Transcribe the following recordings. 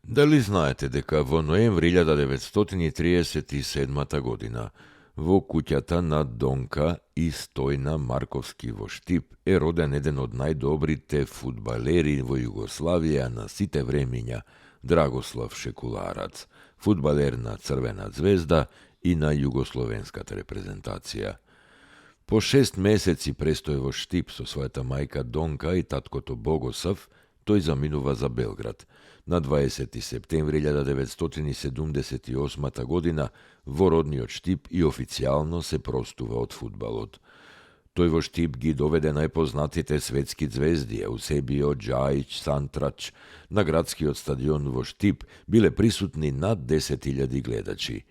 Дали знаете дека во ноември 1937 година во куќата на Донка и Стојна Марковски во Штип е роден еден од најдобрите фудбалери во Југославија на сите времиња, Драгослав Шекуларац, фудбалер на Црвена звезда и на југословенската репрезентација. По 6 месеци престој во Штип со својата мајка Донка и таткото Богосав, тој заминува за Белград. На 20. септември 1978 година во родниот Штип и официјално се простува од фудбалот. Тој во Штип ги доведе најпознатите светски звезди Еусебио, Джаич, Сантрач. На градскиот стадион во Штип биле присутни над 10.000 гледачи.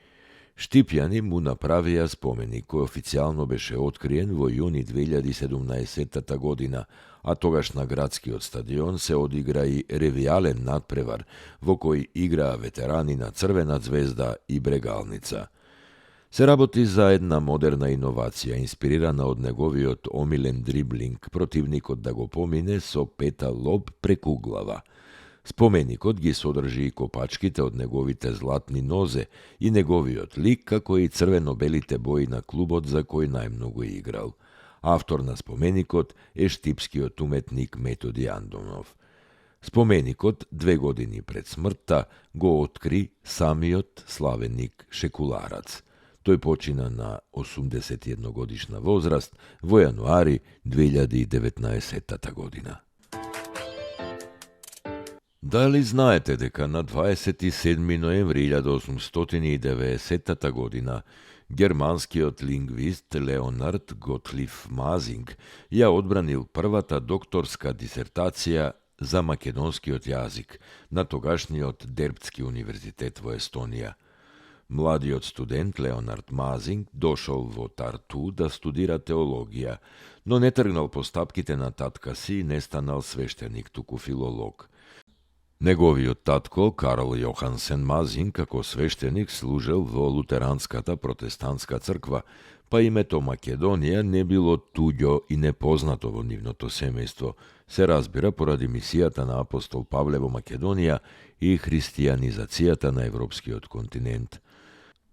Штипјани му направија споменик кој официјално беше откриен во јуни 2017 година, а тогаш на градскиот стадион се одигра и ревијален надпревар во кој играа ветерани на Црвена звезда и Брегалница. Се работи за една модерна иновација, инспирирана од неговиот омилен дриблинг, противникот да го помине со пета лоб преку глава. Споменикот ги содржи и копачките од неговите златни нозе и неговиот лик, како и црвено-белите бои на клубот за кој најмногу играл. Автор на споменикот е штипскиот уметник Методи Андонов. Споменикот 2 години пред смртта го откри самиот славеник Шекуларац. Тој почина на 81 годишна возраст во јануари 2019 година. Дали знаете дека на 27 ноември 1890 година германскиот лингвист Леонард Готлиф Мазинг ја одбранил првата докторска дисертација за македонскиот јазик на тогашниот Дербцки универзитет во Естонија. Младиот студент Леонард Мазинг дошол во Тарту да студира теологија, но не тргнал по стапките на татка си и не станал свештеник, туку филолог. Неговиот татко, Карл Јохансен Мазинг, како свештеник служел во лутеранската протестантска црква, па името Македонија не било туѓо и непознато во нивното семејство, се разбира поради мисијата на апостол Павле во Македонија и христијанизацијата на европскиот континент.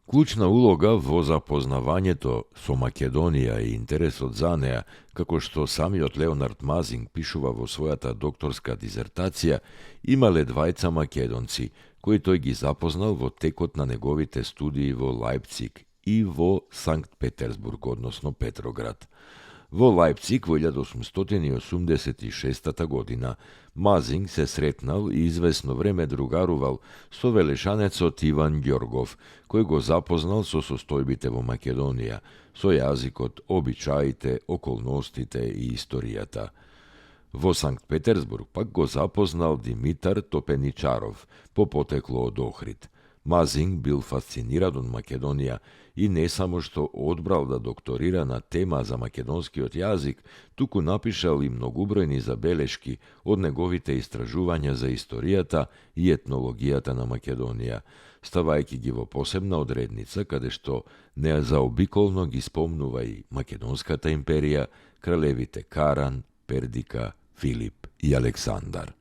Клучна улога во запознавањето со Македонија и интересот за неа, како што самиот Леонард Мазинг пишува во својата докторска дизертација, имале двајца македонци, кои тој ги запознал во текот на неговите студии во Лајпциг и во Санкт Петерсбург, односно Петроград. Во Лајпциг во 1886 година Мазинг се сретнал и извесно време другарувал со велешанецот Иван Ѓоргов, кој го запознал со состојбите во Македонија, со јазикот, обичаите, околностите и историјата. Во Санкт Петерсбург пак го запознал Димитар Топеничаров, по потекло од Охрид. Мазинг бил фасциниран од Македонија и не само што одбрал да докторира на тема за македонскиот јазик, туку напишал и многубројни забелешки од неговите истражувања за историјата и етнологијата на Македонија, ставајќи ги во посебна одредница, каде што незаобиколно ги спомнува и Македонската империја, кралевите Каран, Пердика, Филип и Александар.